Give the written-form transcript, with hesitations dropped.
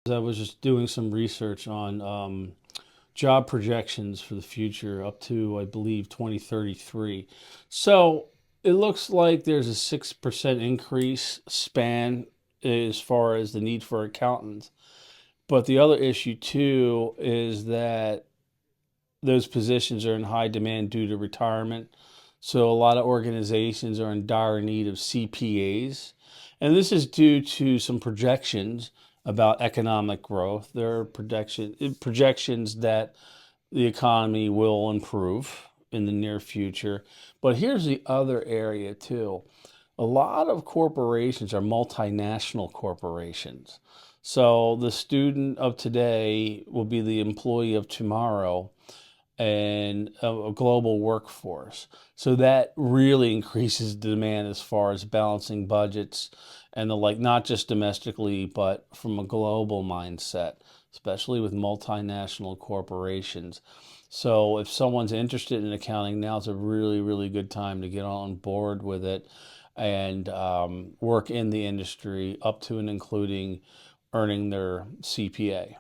I was just doing some research on job projections for the future up to, I believe, 2033. So it looks like there's a 6% increase span as far as the need for accountants. But the other issue, too, is that those positions are in high demand due to retirement. So a lot of organizations are in dire need of CPAs. And this is due to some projections about economic growth. There are projections that the economy will improve in the near future. But here's the other area too. A lot of corporations are multinational corporations. So the student of today will be the employee of tomorrow and a global workforce. So that really increases the demand as far as balancing budgets and the like, not just domestically, but from a global mindset, especially with multinational corporations. So if someone's interested in accounting, now is a really, really good time to get on board with it and work in the industry up to and including earning their CPA.